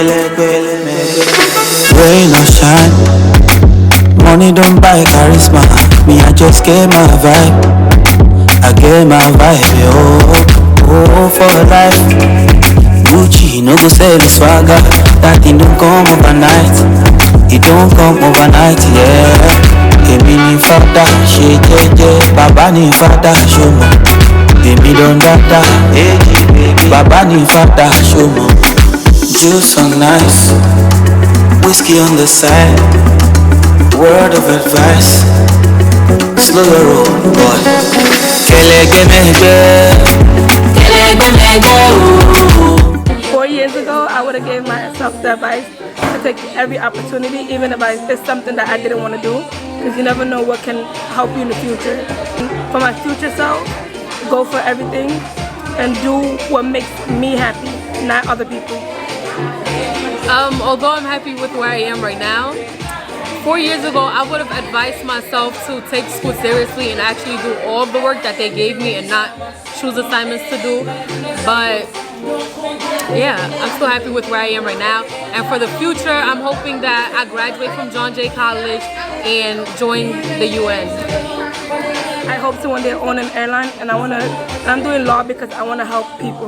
Rain or shine, money don't buy charisma. Me, I just get my vibe. I get my vibe, oh, for life. Gucci, no go sell the swagger. That thing don't come overnight. It don't come overnight, yeah. Èmi ni fada, ṣe jẹ́jẹ́. Bàbá ni fada, ṣọmọ. Èmi don dada, Bàbá ni fada, ṣọmọ. Juice on nice, whiskey on the side. Word of advice, slow your roll, boy. Kelege mege, kelege mege, ooh. 4 years ago, I would have given myself the advice to take every opportunity, even if it's something that I didn't want to do, because you never know what can help you in the future. For my future self, go for everything and do what makes me happy, not other people. Although I'm happy with where I am right now, 4 years ago I would have advised myself to take school seriously and actually do all the work that they gave me and not choose assignments to do. But yeah, I'm still happy with where I am right now. And for the future, I'm hoping that I graduate from John Jay College and join the UN. I hope to one day own an airline, and I'm doing law because I want to help people.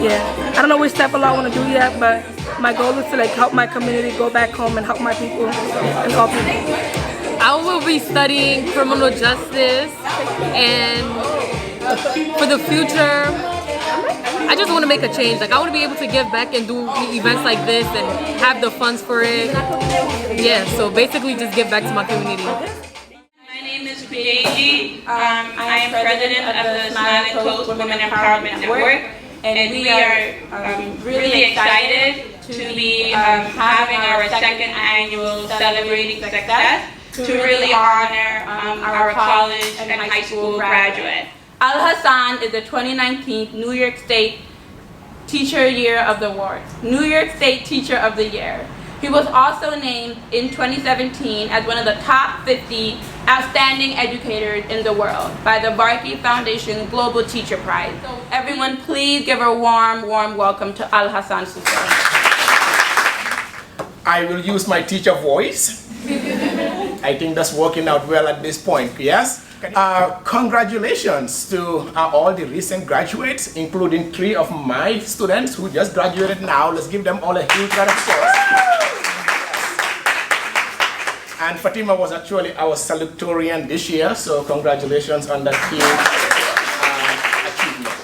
Yeah, I don't know which type of law I want to do yet, but my goal is to help my community, go back home and help my people and all people. I will be studying criminal justice, and for the future, I just want to make a change. I want to be able to give back and do events like this and have the funds for it. Yeah, so basically just give back to my community. My name is Piaji. I am president of the Smiling Coast Women Empowerment Network, and we are really excited to be having our second annual Celebrating Success to really honor our college and high school graduates. Al Hassan is the 2019 New York State Teacher Year of the Award, New York State Teacher of the Year. He was also named in 2017 as one of the top 50 outstanding educators in the world by the Barkey Foundation Global Teacher Prize. So everyone, please give a warm welcome to Al Hassan Susan. I will use my teacher voice. I think that's working out well at this point, yes? Congratulations to all the recent graduates, including 3 of my students who just graduated now. Let's give them all a huge round of applause. And Fatima was actually our salutatorian this year, so congratulations on that huge achievement.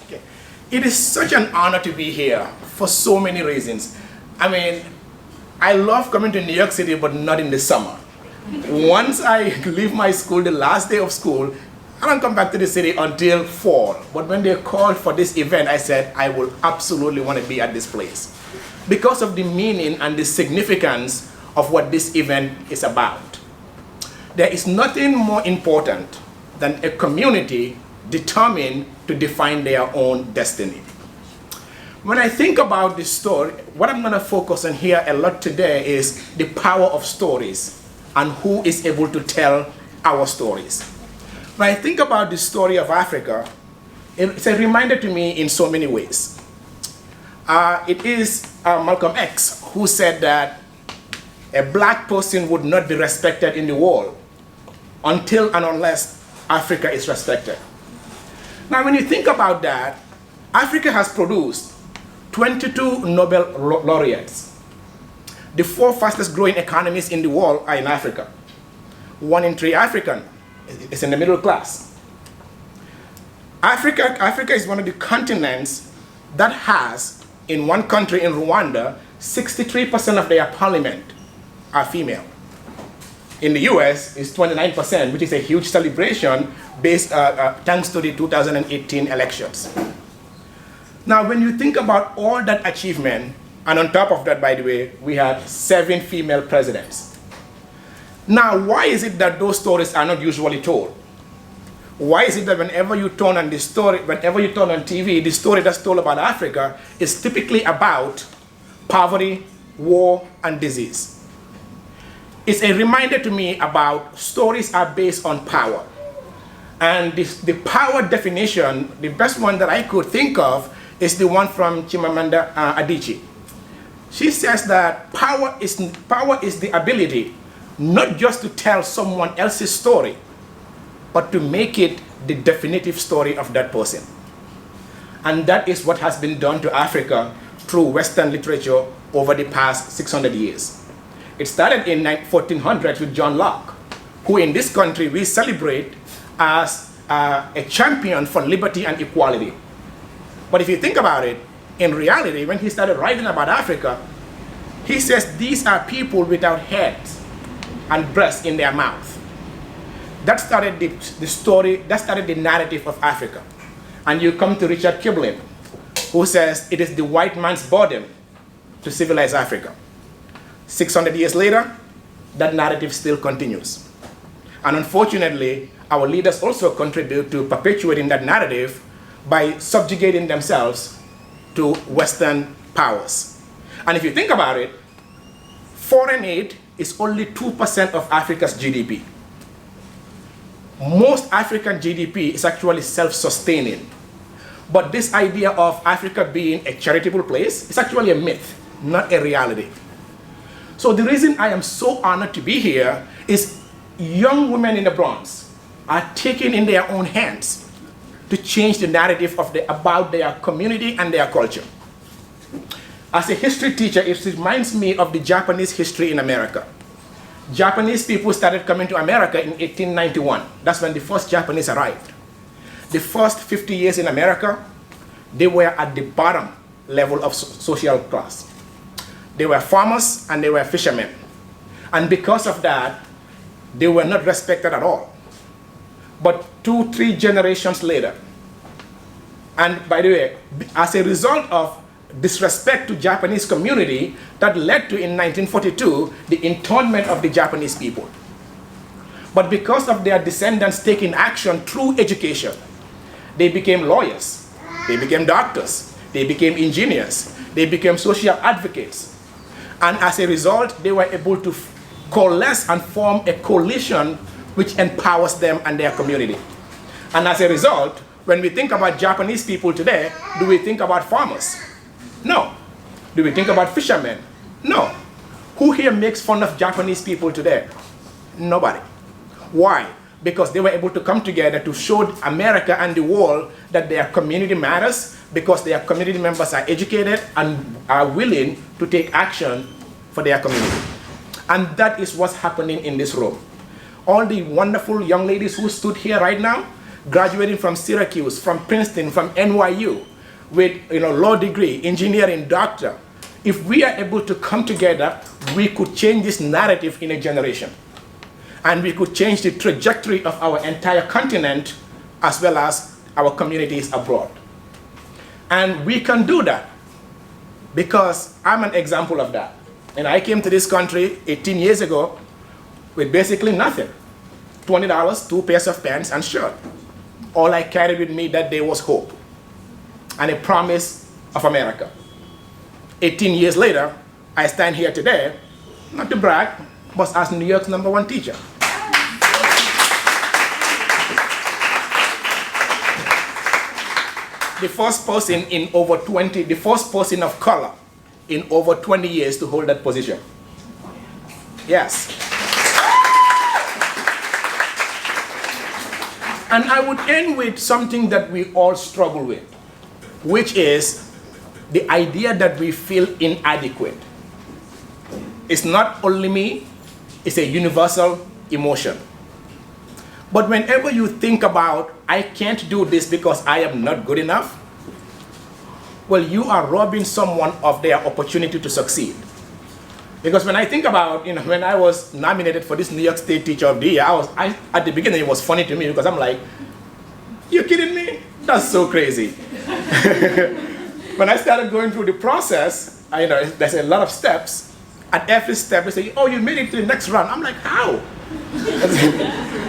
Okay. It is such an honor to be here for so many reasons. I mean, I love coming to New York City, but not in the summer. Once I leave my school, the last day of school, I don't come back to the city until fall. But when they called for this event, I said, I will absolutely want to be at this place because of the meaning and the significance of what this event is about. There is nothing more important than a community determined to define their own destiny. When I think about this story, what I'm going to focus on here a lot today is the power of stories and who is able to tell our stories. When I think about the story of Africa, it's a reminder to me in so many ways. It is Malcolm X who said that a black person would not be respected in the world until and unless Africa is respected. Now, when you think about that, Africa has produced 22 Nobel laureates. The 4 fastest growing economies in the world are in Africa. 1 in 3 African is in the middle class. Africa is one of the continents that has, in one country, in Rwanda, 63% of their parliament are female. In the US, it's 29%, which is a huge celebration based thanks to the 2018 elections. Now, when you think about all that achievement, and on top of that, by the way, we had 7 female presidents. Now, why is it that those stories are not usually told? Why is it that whenever you turn on TV, the story that's told about Africa is typically about poverty, war, and disease? It's a reminder to me about stories are based on power. And the power definition, the best one that I could think of, is the one from Chimamanda Adichie. She says that power is the ability not just to tell someone else's story, but to make it the definitive story of that person. And that is what has been done to Africa through Western literature over the past 600 years. It started in 1400 with John Locke, who in this country we celebrate as a champion for liberty and equality. But if you think about it, in reality, when he started writing about Africa, he says these are people without heads and breasts in their mouth. That started the story, that started the narrative of Africa. And you come to Richard Kibling, who says it is the white man's burden to civilize Africa. 600 years later, that narrative still continues. And unfortunately, our leaders also contribute to perpetuating that narrative by subjugating themselves to Western powers. And if you think about it, foreign aid is only 2% of Africa's GDP. Most African GDP is actually self-sustaining. But this idea of Africa being a charitable place is actually a myth, not a reality. So the reason I am so honored to be here is young women in the Bronx are taking in their own hands to change the narrative about their community and their culture. As a history teacher, it reminds me of the Japanese history in America. Japanese people started coming to America in 1891. That's when the first Japanese arrived. The first 50 years in America, they were at the bottom level of social class. They were farmers and they were fishermen. And because of that, they were not respected at all. But 2-3 generations later, and by the way, as a result of disrespect to Japanese community, that led to, in 1942, the internment of the Japanese people. But because of their descendants taking action through education, they became lawyers, they became doctors, they became engineers, they became social advocates. And as a result, they were able to coalesce and form a coalition which empowers them and their community. And as a result, when we think about Japanese people today, do we think about farmers? No. Do we think about fishermen? No. Who here makes fun of Japanese people today? Nobody. Why? Because they were able to come together to show America and the world that their community matters, because their community members are educated and are willing to take action for their community. And that is what's happening in this room. All the wonderful young ladies who stood here right now, graduating from Syracuse, from Princeton, from NYU, with law degree, engineering, doctor. If we are able to come together, we could change this narrative in a generation. And we could change the trajectory of our entire continent as well as our communities abroad. And we can do that because I'm an example of that. And I came to this country 18 years ago with basically nothing. $20, 2 pairs of pants and shirt. All I carried with me that day was hope and a promise of America. 18 years later, I stand here today, not to brag, but as New York's #1 teacher. The first person of color in over 20 years to hold that position. Yes. And I would end with something that we all struggle with, which is the idea that we feel inadequate. It's not only me, it's a universal emotion. But whenever you think about, I can't do this because I am not good enough, well, you are robbing someone of their opportunity to succeed. Because when I think about, when I was nominated for this New York State Teacher of the Year, at the beginning it was funny to me because I'm like, you kidding me? That's so crazy. When I started going through the process, there's a lot of steps. At every step, they say, oh, you made it to the next round. I'm like, how?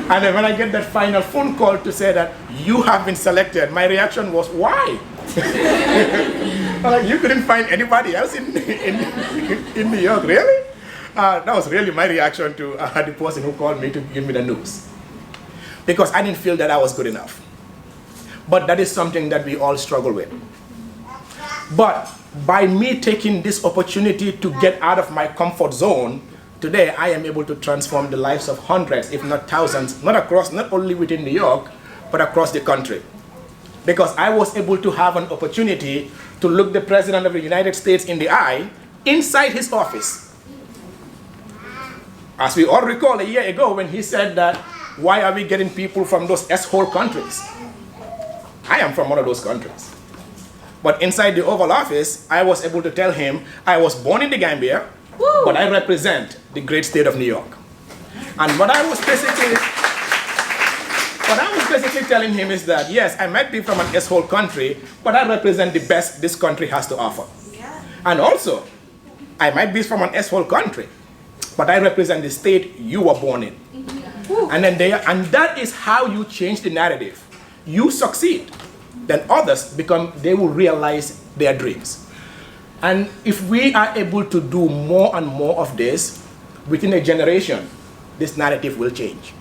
And then when I get that final phone call to say that you have been selected, my reaction was, why? I'm like, you couldn't find anybody else in New York, really? That was really my reaction to the person who called me to give me the news. Because I didn't feel that I was good enough. But that is something that we all struggle with. But by me taking this opportunity to get out of my comfort zone, today I am able to transform the lives of hundreds, if not thousands, not only within New York, but across the country. Because I was able to have an opportunity to look the President of the United States in the eye inside his office. As we all recall a year ago when he said that, why are we getting people from those S-hole countries? I am from one of those countries. But inside the Oval Office, I was able to tell him, I was born in the Gambia, but I represent the great state of New York. And what I was basically telling him is that, yes, I might be from an S-hole country, but I represent the best this country has to offer. Yeah. And also, I might be from an S-hole country, but I represent the state you were born in. And that is how you change the narrative. You succeed, then others they will realize their dreams. And if we are able to do more and more of this, within a generation, this narrative will change.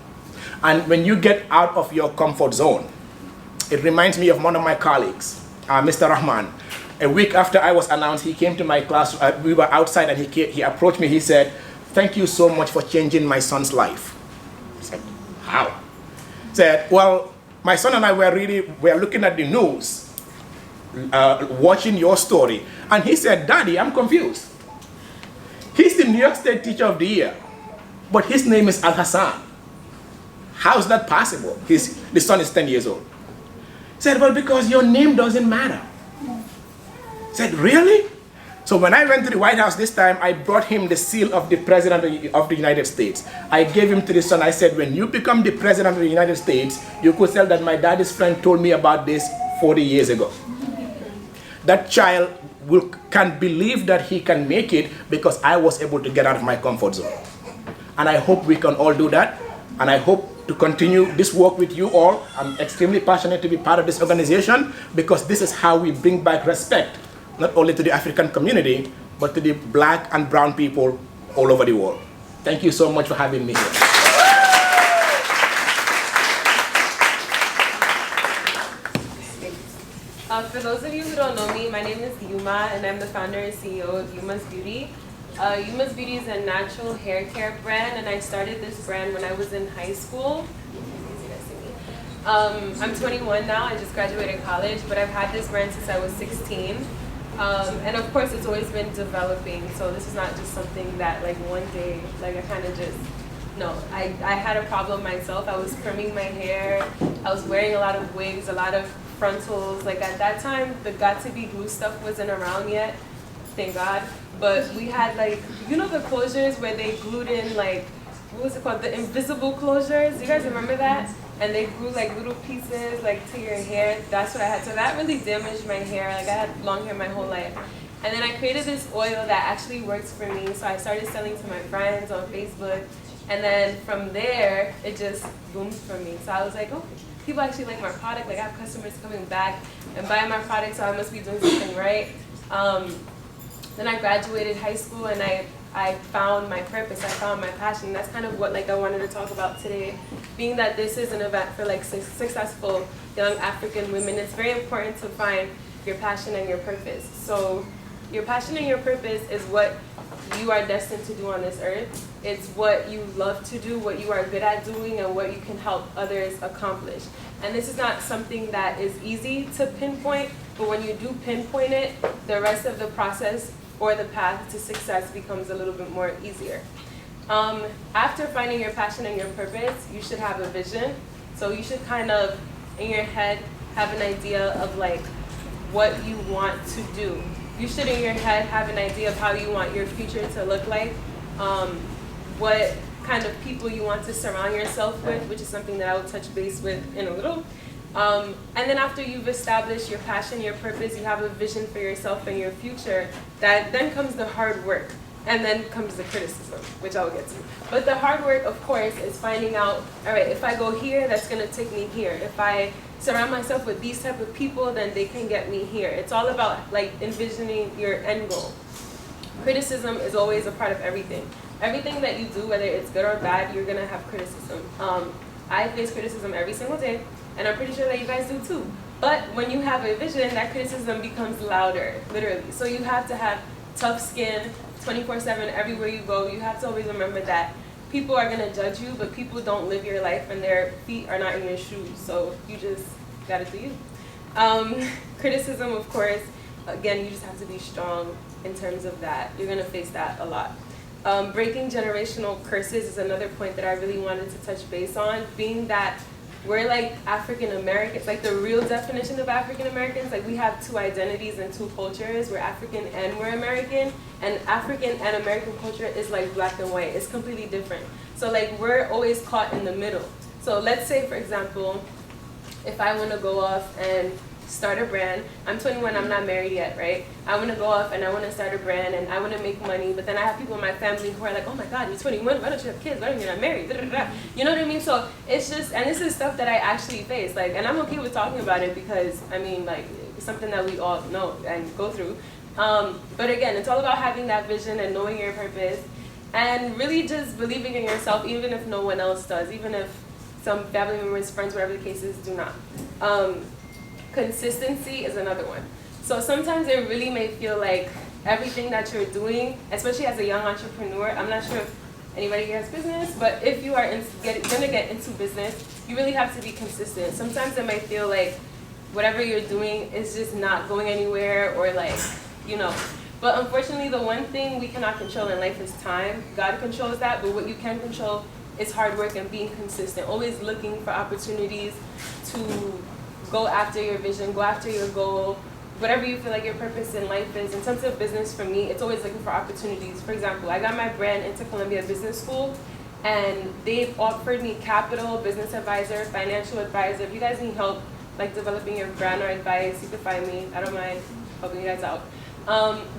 And when you get out of your comfort zone, it reminds me of one of my colleagues, Mr. Rahman. A week after I was announced, he came to my class, we were outside, and he approached me, he said, "Thank you so much for changing my son's life." I said, "How?" He said, "Well, my son and I were looking at the news, watching your story." And he said, "Daddy, I'm confused. He's the New York State Teacher of the Year, but his name is Al Hassan. How is that possible? The son is 10 years old." He said, "Well, because your name doesn't matter." I said, "Really?" So when I went to the White House this time, I brought him the seal of the President of the United States. I gave him to the son. I said, "When you become the President of the United States, you could tell that my daddy's friend told me about this 40 years ago." That child can believe that he can make it because I was able to get out of my comfort zone. And I hope we can all do that. And I hope to continue this work with you all. I'm extremely passionate to be part of this organization because this is how we bring back respect, not only to the African community, but to the black and brown people all over the world. Thank you so much for having me here. For those of you who don't know me, my name is Yuma, and I'm the founder and CEO of Yuma's Beauty. Yuma's Beauty is a natural hair care brand, and I started this brand when I was in high school. I'm 21 now, I just graduated college, but I've had this brand since I was 16. And of course it's always been developing, so this is not just something that like one day, like I kind of just, no. I had a problem myself. I was trimming my hair, I was wearing a lot of wigs, a lot of frontals. Like at that time, the Got2b glue stuff wasn't around yet, thank God. But we had like, you know the closures where they glued in like, what was it called? The invisible closures. You guys remember that? And they grew like little pieces like to your hair. That's what I had. So that really damaged my hair. Like I had long hair my whole life. And then I created this oil that actually works for me. So I started selling to my friends on Facebook. And then from there, it just boomed for me. So I was like, oh, people actually like my product. Like I have customers coming back and buying my product, so I must be doing something right. Then I graduated high school and I found my purpose, I found my passion. That's kind of what like I wanted to talk about today. Being that this is an event for like successful young African women, it's very important to find your passion and your purpose. So your passion and your purpose is what you are destined to do on this earth. It's what you love to do, what you are good at doing, and what you can help others accomplish. And this is not something that is easy to pinpoint, but when you do pinpoint it, the rest of the process or the path to success becomes a little bit more easier. After finding your passion and your purpose, you should have a vision. So you should kind of, in your head, have an idea of like what you want to do. You should, in your head, have an idea of how you want your future to look like, what kind of people you want to surround yourself with, which is something that I will touch base with in a little. And then after you've established your passion, your purpose, you have a vision for yourself and your future, then comes the hard work. And then comes the criticism, which I'll get to. But the hard work, of course, is finding out, all right, if I go here, that's going to take me here. If I surround myself with these type of people, then they can get me here. It's all about like envisioning your end goal. Criticism is always a part of everything. Everything that you do, whether it's good or bad, you're going to have criticism. I face criticism every single day, and I'm pretty sure that you guys do too. But when you have a vision, that criticism becomes louder, literally. So you have to have tough skin 24/7 everywhere you go. You have to always remember that people are gonna judge you, but people don't live your life and their feet are not in your shoes. So you just gotta do you. Criticism, of course, again, you just have to be strong in terms of that. You're gonna face that a lot. Breaking generational curses is another point that I really wanted to touch base on, being that we're like African Americans, like the real definition of African Americans, like we have two identities and two cultures. We're African and we're American, and African and American culture is like black and white. It's completely different. So like we're always caught in the middle. So let's say, for example, if I want to go off and start a brand, I'm 21, I'm not married yet, right? I want to go off and I want to start a brand and I want to make money, but then I have people in my family who are like, oh my God, you're 21, why don't you have kids? Why don't you not married? Da, da, da. You know what I mean? So it's just, and this is stuff that I actually face, like, and I'm okay with talking about it because, I mean, like, it's something that we all know and go through. But again, it's all about having that vision and knowing your purpose and really just believing in yourself, even if no one else does, even if some family members, friends, whatever the case is, do not. Consistency is another one. So sometimes it really may feel like everything that you're doing, especially as a young entrepreneur, I'm not sure if anybody here has business, but if you are gonna get into business, you really have to be consistent. Sometimes it might feel like whatever you're doing is just not going anywhere or like, you know. But unfortunately, the one thing we cannot control in life is time. God controls that, but what you can control is hard work and being consistent. Always looking for opportunities to go after your vision, go after your goal, whatever you feel like your purpose in life is. In terms of business, for me, it's always looking for opportunities. For example, I got my brand into Columbia Business School, and they've offered me capital, business advisor, financial advisor. If you guys need help, like developing your brand or advice, you can find me. I don't mind helping you guys out.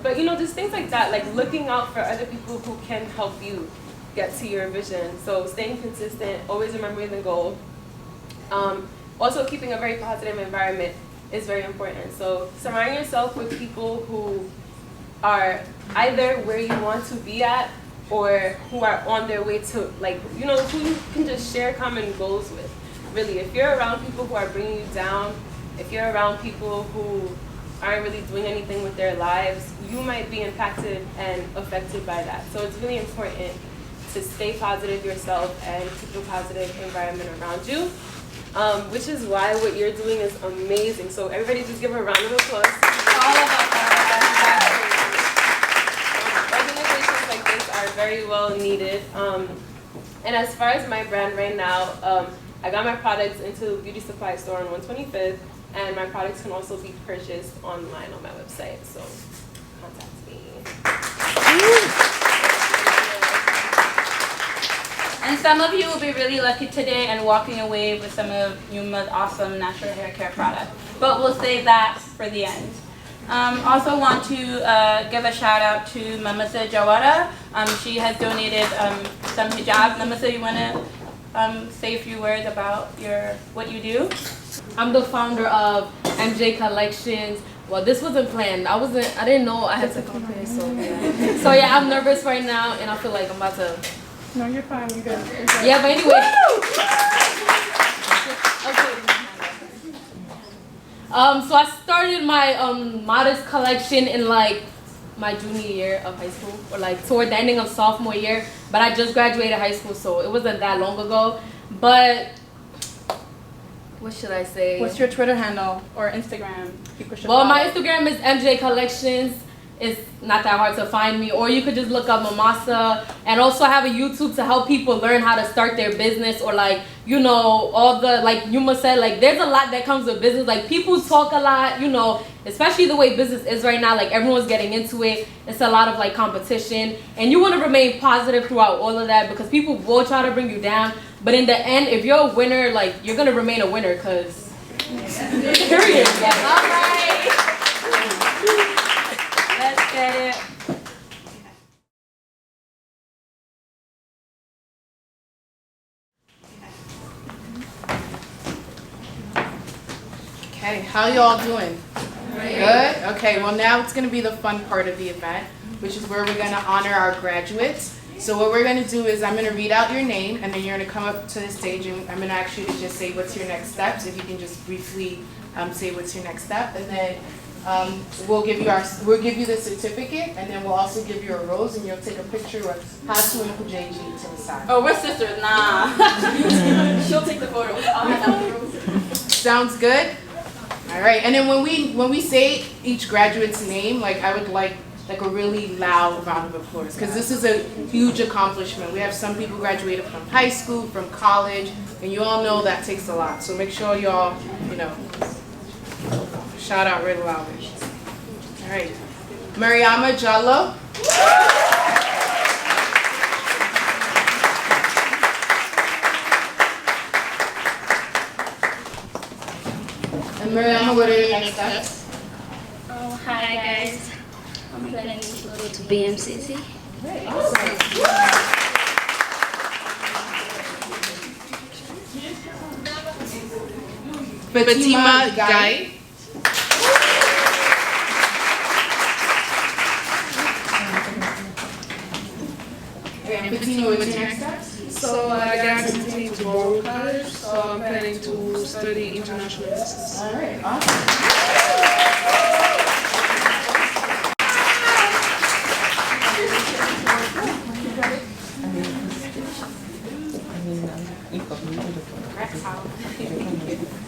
But you know, just things like that, like looking out for other people who can help you get to your vision. So staying consistent, always remembering the goal. Also, keeping a very positive environment is very important. So surround yourself with people who are either where you want to be at or who are on their way to, like, you know, who you can just share common goals with. Really, if you're around people who are bringing you down, if you're around people who aren't really doing anything with their lives, you might be impacted and affected by that. So it's really important to stay positive yourself and keep a positive environment around you. Which is why what you're doing is amazing. So everybody just give a round of applause. All of us. Organizations like this are very well needed. And as far as my brand right now, I got my products into the beauty supply store on 125th, and my products can also be purchased online on my website. So contact me. And some of you will be really lucky today and walking away with some of Yuma's awesome natural hair care product. But we'll save that for the end. Also want to give a shout out to Mamasa Jawara. She has donated some hijab. Mamasa, you want to say a few words about what you do? I'm the founder of MJ Collections. Well, this wasn't planned. I didn't know I had to come here, so yeah, I'm nervous right now, and I feel like I'm about to. No, you're fine. You're good. Yeah, but anyway. Okay. So I started my modest collection in like my junior year of high school, or like toward the ending of sophomore year. But I just graduated high school, so it wasn't that long ago. But what should I say? What's your Twitter handle or Instagram? People should Well, follow. my Instagram is MJ Collections. It's not that hard to find me, or you could just look up Mamasa. And also I have a YouTube to help people learn how to start their business, or like, you know, all the, like Yuma said, like there's a lot that comes with business. Like people talk a lot, you know, especially the way business is right now, like everyone's getting into it. It's a lot of like competition, and you want to remain positive throughout all of that, because people will try to bring you down. But in the end, if you're a winner, like you're going to remain a winner, because period. Yeah. All right. Let's get it. Okay, how y'all doing? Good? Okay, well now it's going to be the fun part of the event, which is where we're going to honor our graduates. So what we're going to do is I'm going to read out your name, and then you're going to come up to the stage, and I'm going to ask you to just say what's your next steps. If you can just briefly say what's your next step, and then we'll give you the certificate, and then we'll also give you a rose, and you'll take a picture with Hatu and Kujeji to the side. Oh, we're sisters. Nah. She'll take the photo. I'll have the rose. Sounds good? All right, and then when we say each graduate's name, like I would like a really loud round of applause, because this is a huge accomplishment. We have some people graduated from high school, from college, and you all know that takes a lot. So make sure y'all, shout out really loudly. All right, Mariama Jallo. And Mariama, what are your next steps? Oh, hi guys. I'm planning to go to BMCC. Great, awesome. Fatima Guy. And Fatima, what's your next steps? So I got accepted to Borough College, so I'm planning to study international business. All right, awesome.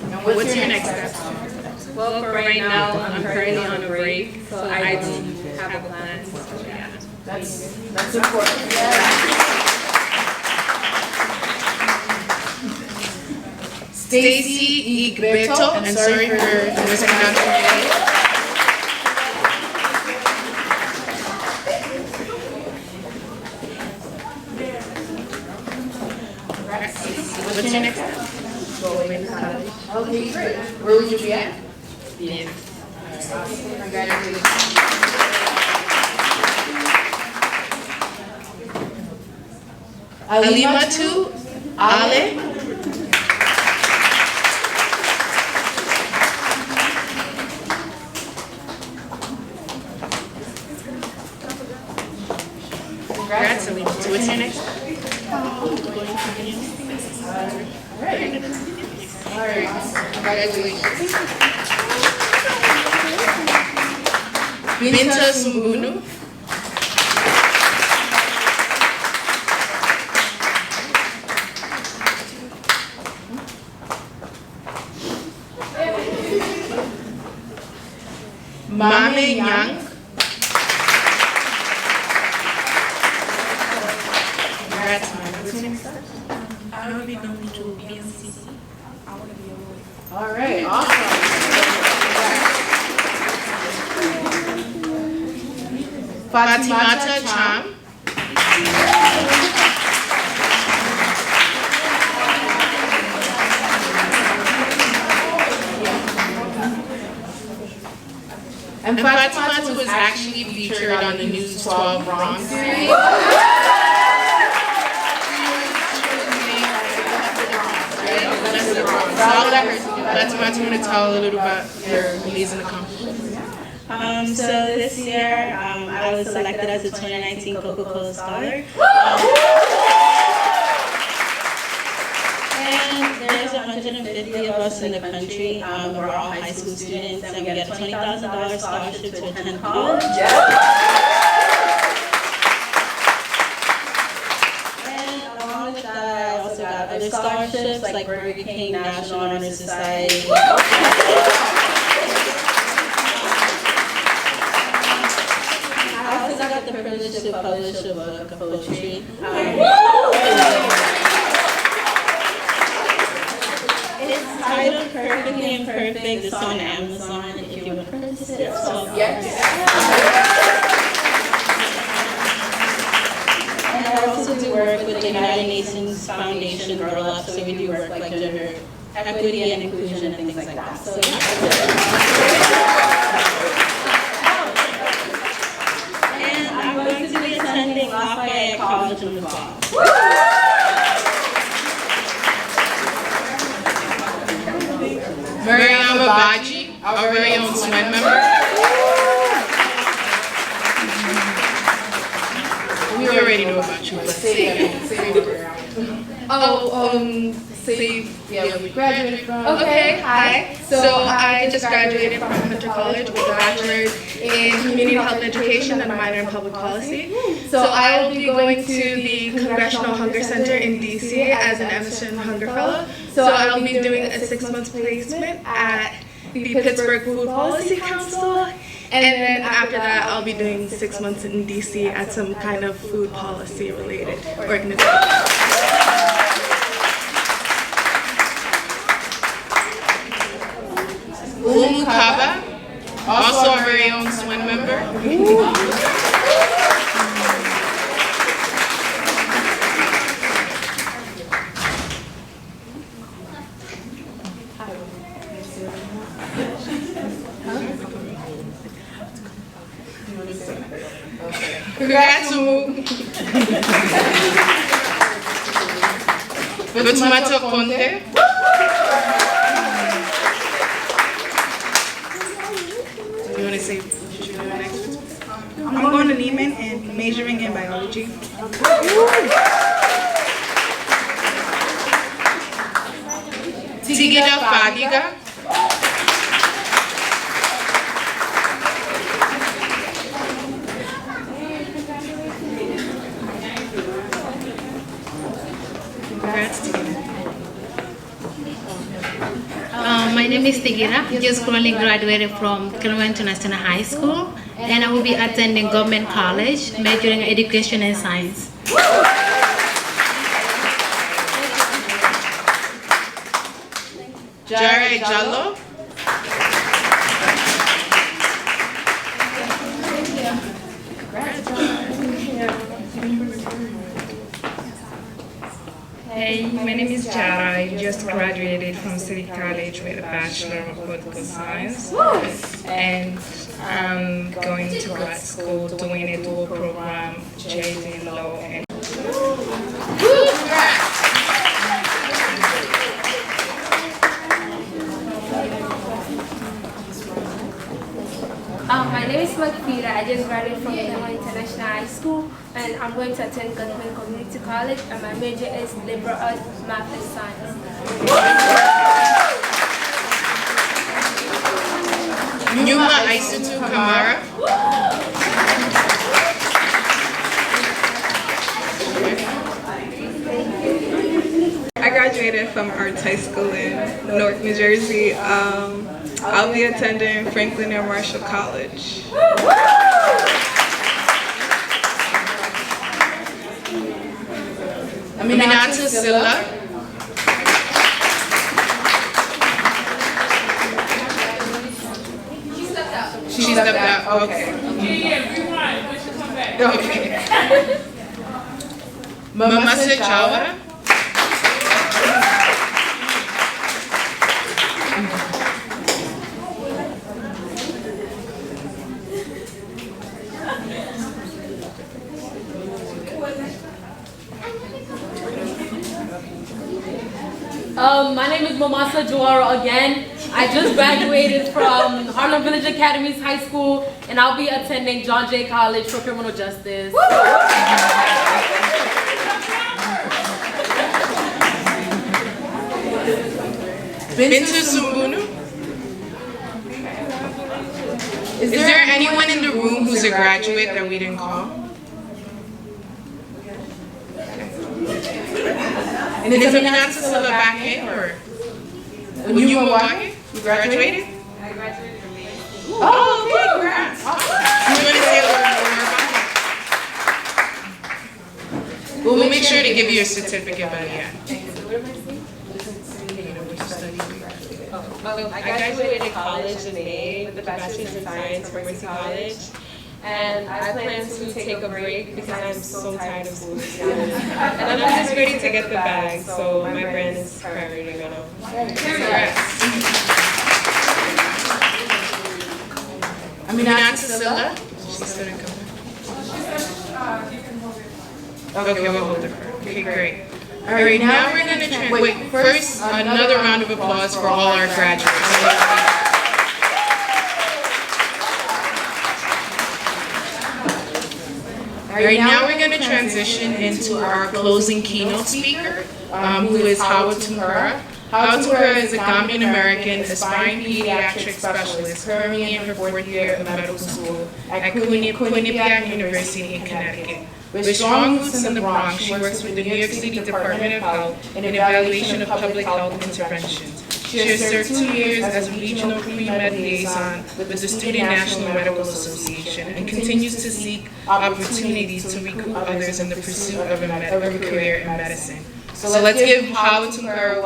And what's your next step? Well, for right now, I'm currently on a break, so I don't have a plan. So, yeah. That's important. Stacy Igbeto, I'm sorry for mispronouncing your name. What's your next step? Okay, great. Where would you be at? Yeah. Congratulations. Alimatu Ale. Congrats, Alimatu. What's your next? All right. Congratulations. Binta Sumbunu. Mame Nyang. Congrats, Mame. What's your next step? I will be going to BMCC. All right, awesome. Fatimata Cham. And Fatimata was actually featured on the News 12 Wrong series. So I'll let her want to tell a little about your amazing accomplishments. So this year, I was selected as a 2019 Coca-Cola Scholar. And there's 150 of us in the country. We're all high school students, and we get a $20,000 scholarship to attend college. And along with that, I also got other scholarships like Burger King, National Honor Society. I got the privilege to publish a book of poetry. It's titled Perfectly Imperfect. It's on Amazon if you want to purchase it. And I also do work with the United Nations Foundation Girl Up, so we do work like gender equity and inclusion and things like that. So I'm going to be attending Lafayette College in the fall. Mariam Babaji, our very own SCWEN member. We already know about you, but say it again. say where you graduated from. Okay, hi. So I just graduated from Hunter College with a bachelor's in community health education and a minor in public policy. So I will be going to the Congressional Hunger Center in DC as an Emerson Hunger Fellow. So I'll be doing a 6-month placement at the Pittsburgh Food Policy Council. And then after that, I'll be doing 6 months in DC at some kind of food policy related organization. Umukaba, also our very own SCWEN member. Congrats, Umu. Tomato Conte. You want to say what you're doing next? I'm going to Neiman and majoring in biology. Tigida Fadiga. My name is Tigira. I just currently graduated from Kilwa International High School, and I will be attending government college, majoring in education and science. Jare Jallo. Hey, my name is Jara. I just graduated from City College with a Bachelor of Political Science. And I'm going to grad school doing a dual program, JD in Law and My name is Makfira. I just graduated from Kilwa International High School, and I'm going to attend Government Community College, and my major is liberal arts, math, and science. Nyuma Aisutu Kamara. I graduated from Arts High School in Newark, New Jersey. I'll be attending Franklin and Marshall College. Aminata Silla. She stepped out. Okay. Okay. Mamasa Chawara. My name is Mamasa Juara again. I just graduated from Harlem Village Academy's high school, and I'll be attending John Jay College for criminal justice. Bintu Sumbunu. Is there anyone in the room who's a graduate that we didn't call? And is Aminata Silla back in, or when you were walking, you graduated? I graduated from Maine. Oh, okay, congrats. You want to say a little more about it? We'll make sure to give you a certificate by the end. I graduated college in May with a bachelor's in science from Mercy College. And I plan to take a break because I'm so tired of school. And I'm just ready to get the bag, so my brand is priority right now. Congrats. Aminata Silla? She's going to come. Okay, we'll hold her. Okay, great. All right, now we're going to wait. First, another round of applause for all our graduates. All right, now we're going to transition into our closing keynote speaker, who is Howard Tunkara. Howard Tunkara is a Gambian American aspiring pediatric specialist currently in her 4th year of medical school at Quinnipiac University in Connecticut. With strong roots in the Bronx, she works with the New York City Department of Health in evaluation of public health interventions. She has served 2 years as a regional pre-med liaison with the Student National Medical Association and continues to seek opportunities to recruit others in the pursuit of a career in medicine. So let's give Howard Tunkara a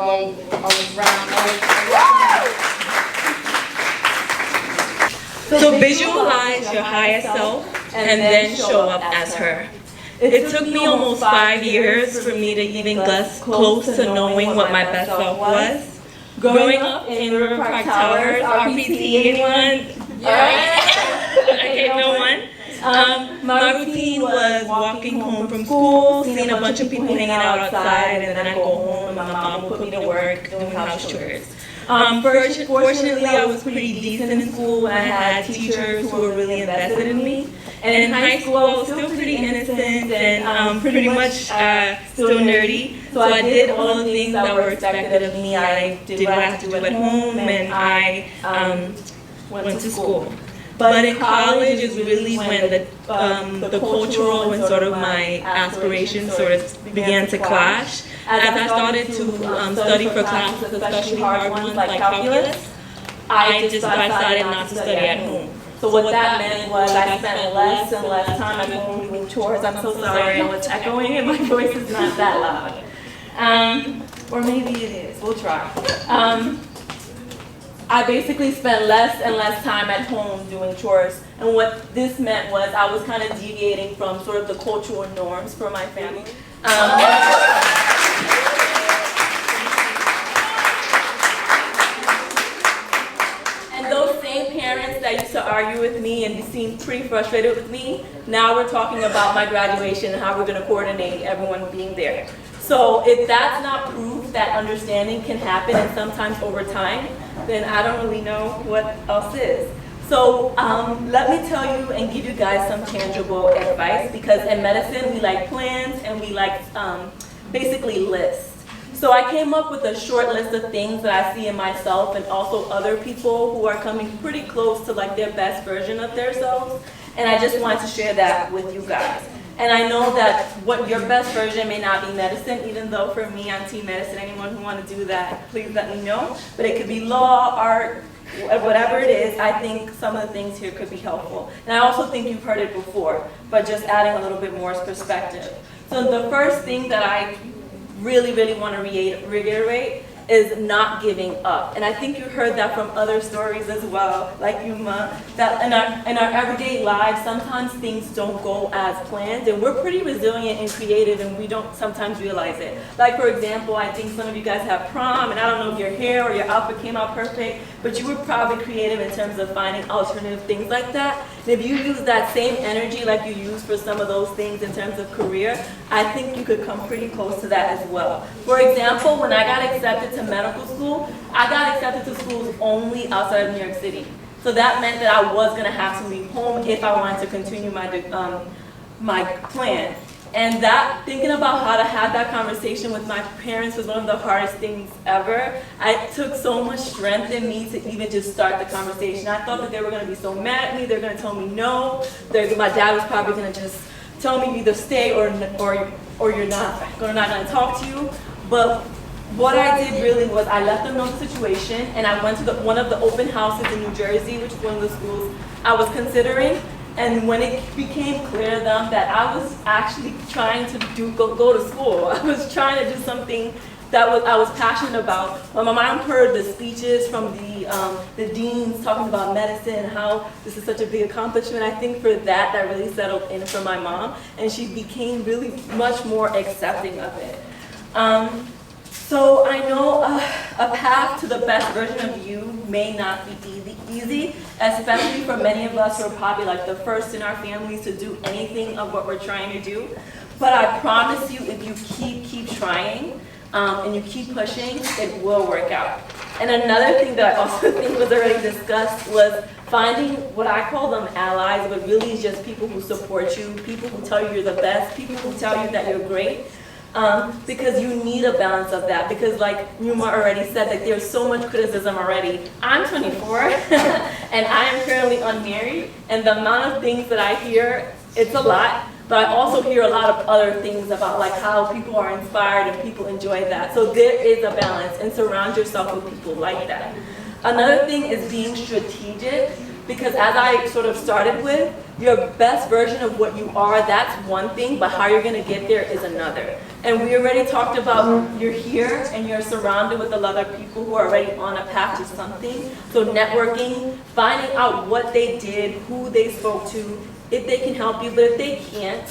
round. So visualize your higher self and then show up as her. It took me almost 5 years for me to even get close to knowing what my best self was. Growing up in River Park Towers, RPT, anyone? Okay, no one. My routine was walking home from school, seeing a bunch of people hanging out outside, and then I'd go home and my mom would put me to work doing house chores. Fortunately, I was pretty decent in school and I had teachers who were really invested in me. And in high school, I was still pretty innocent and pretty much still nerdy. So I did all the things that were expected of me. I did what I had to do at home and I went to school. But in college is really when the cultural and sort of my aspirations sort of began to clash. As I started to study for classes, especially hard ones like calculus, I decided not to study at home. So what that meant was I spent less and less time at home doing chores. I'm so sorry, I know it's echoing and my voice is not that loud. Or maybe it is, we'll try. I basically spent less and less time at home doing chores. And what this meant was I was kind of deviating from sort of the cultural norms for my family. And those same parents that used to argue with me and seemed pretty frustrated with me, now we're talking about my graduation and how we're going to coordinate everyone being there. So if that's not proof that understanding can happen and sometimes over time, then I don't really know what else is. So let me tell you and give you guys some tangible advice, because in medicine we like plans and we like basically lists. So I came up with a short list of things that I see in myself and also other people who are coming pretty close to like their best version of themselves, and I just wanted to share that with you guys. And I know that what your best version may not be medicine, even though for me, I'm team medicine. Anyone who wants to do that, please let me know. But it could be law, art, whatever it is. I think some of the things here could be helpful. And I also think you've heard it before, but just adding a little bit more perspective. So the first thing that I really, really want to reiterate is not giving up. And I think you heard that from other stories as well, like Yuma, that in our everyday lives, sometimes things don't go as planned, and we're pretty resilient and creative, and we don't sometimes realize it. Like for example, I think some of you guys have prom, and I don't know if your hair or your outfit came out perfect, but you were probably creative in terms of finding alternative things like that. And if you use that same energy like you use for some of those things in terms of career, I think you could come pretty close to that as well. For example, when I got accepted to medical school, I got accepted to schools only outside of New York City. So that meant that I was going to have to leave home if I wanted to continue my plan. And that, thinking about how to have that conversation with my parents was one of the hardest things ever. It took so much strength in me to even just start the conversation. I thought that they were going to be so mad at me, they're going to tell me no. My dad was probably going to just tell me either stay or you're not going to talk to you. But what I did really was I let them know the situation, and I went to one of the open houses in New Jersey, which is one of the schools I was considering. And when it became clear to them that I was actually trying to go to school, I was trying to do something that I was passionate about. When my mom heard the speeches from the deans talking about medicine and how this is such a big accomplishment, I think for that really settled in for my mom, and she became really much more accepting of it. So I know a path to the best version of you may not be easy, especially for many of us who are probably like the first in our families to do anything of what we're trying to do. But I promise you, if you keep trying and you keep pushing, it will work out. And another thing that I also think was already discussed was finding what I call them allies, but really just people who support you, people who tell you you're the best, people who tell you that you're great. because you need a balance of that, because like Numa already said, like there's so much criticism already. I'm 24 and I am currently unmarried, and the amount of things that I hear, it's a lot. But I also hear a lot of other things about like how people are inspired and people enjoy that. So there is a balance, and surround yourself with people like that. Another thing is being strategic, because as I sort of started with, your best version of what you are, that's one thing, but how you're gonna get there is another. And we already talked about you're here and you're surrounded with a lot of people who are already on a path to something. So networking, finding out what they did, who they spoke to, if they can help you, but if they can't,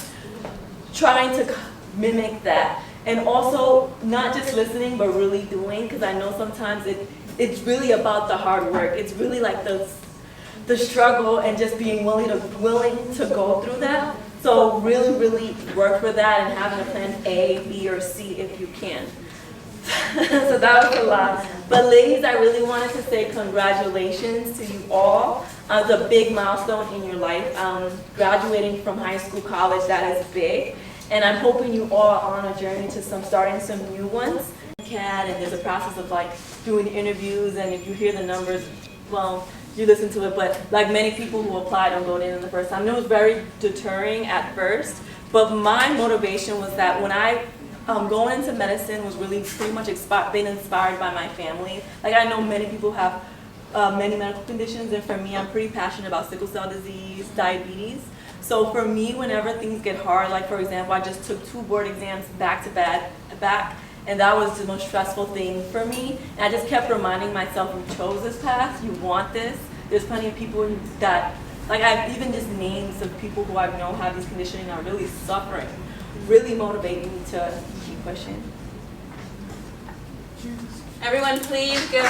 trying to mimic that. And also, not just listening, but really doing, because I know sometimes it's really about the hard work. It's really like the struggle and just being willing to go through that. So really, really work for that and having a plan A, B, or C if you can. So that was a lot. But ladies, I really wanted to say congratulations to you all. It's a big milestone in your life. Graduating from high school, college, that is big. And I'm hoping you all are on a journey to starting some new ones. And there's a process of like doing interviews, and if you hear the numbers, well, you listen to it, but like many people who applied don't go in the first time. It was very deterring at first, but my motivation was that when I going into medicine was really pretty much being inspired by my family. Like I know many people have many medical conditions, and for me, I'm pretty passionate about sickle cell disease, diabetes. So for me, whenever things get hard, like for example, I just took 2 board exams back to back, and that was the most stressful thing for me. And I just kept reminding myself, you chose this path, you want this. There's plenty of people that, like I've even just names of people who I know have these conditions and are really suffering, really motivating me to keep pushing. Everyone please give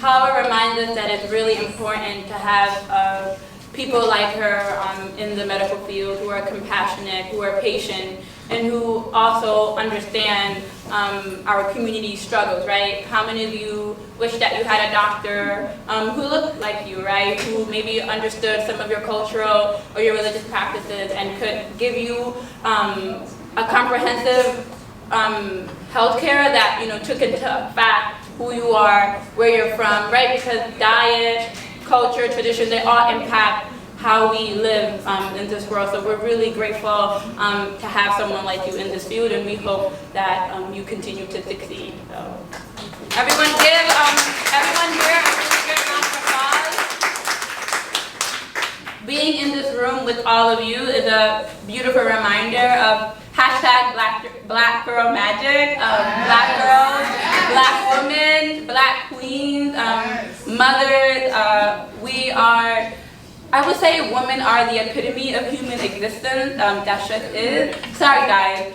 Howard reminds us that it's really important to have people like her in the medical field who are compassionate, who are patient, and who also understand our community struggles, right? How many of you wish that you had a doctor who looked like you, right? Who maybe understood some of your cultural or your religious practices and could give you a comprehensive healthcare that took into fact who you are, where you're from, right? Because diet, culture, tradition, they all impact how we live in this world. So we're really grateful to have someone like you in this field, and we hope that you continue to succeed. So everyone give everyone here a really good round of applause. Being in this room with all of you is a beautiful reminder of Black Girl Magic, Black girls, Black women, Black queens, mothers. We are, I would say women are the epitome of human existence. That just is. Sorry guys.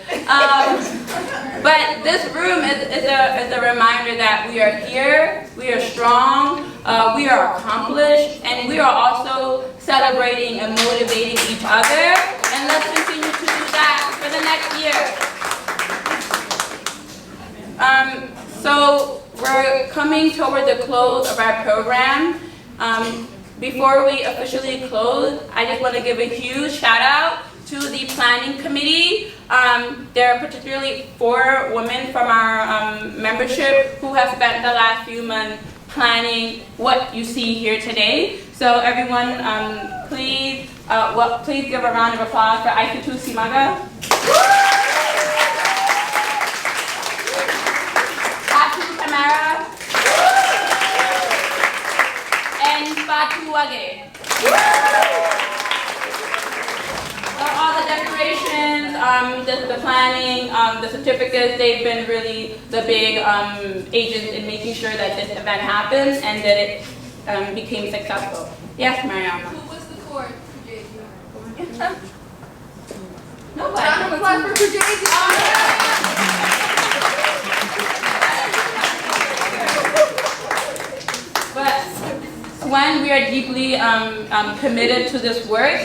But this room is a reminder that we are here, we are strong, we are accomplished, and we are also celebrating and motivating each other. And let's continue to do that for the next year. So we're coming toward the close of our program. Before we officially close, I just want to give a huge shout out to the planning committee. There are particularly 4 women from our membership who have spent the last few months planning what you see here today. So everyone, please give a round of applause for Aisatu Simaga, Atu Kamara, and Fatu Wage. All the decorations, the planning, the certificates, they've been really the big agents in making sure that this event happens and that it became successful. Yes, Mariama. Who was the court for JD? Nobody. Round of applause for JD. But SCWEN, we are deeply committed to this work.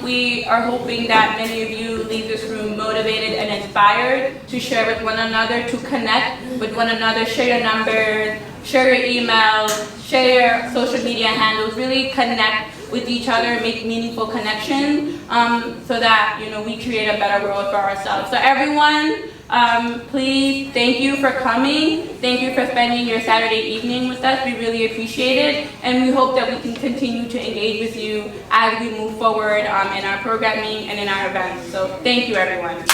We are hoping that many of you leave this room motivated and inspired to share with one another, to connect with one another, share your numbers, share your emails, share your social media handles, really connect with each other, make meaningful connections, so that we create a better world for ourselves. So everyone, please, thank you for coming. Thank you for spending your Saturday evening with us. We really appreciate it, and we hope that we can continue to engage with you as we move forward in our programming and in our events. So thank you, everyone.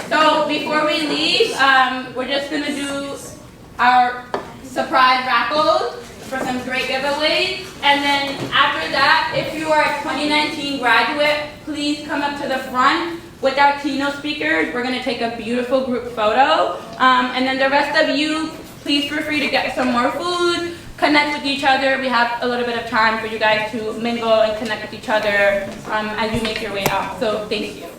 So before we leave, we're just going to do our surprise raffles for some great giveaways. And then after that, if you are a 2019 graduate, please come up to the front with our keynote speakers. We're going to take a beautiful group photo. And then the rest of you, please feel free to get some more food, connect with each other. We have a little bit of time for you guys to mingle and connect with each other as you make your way out. So thank you.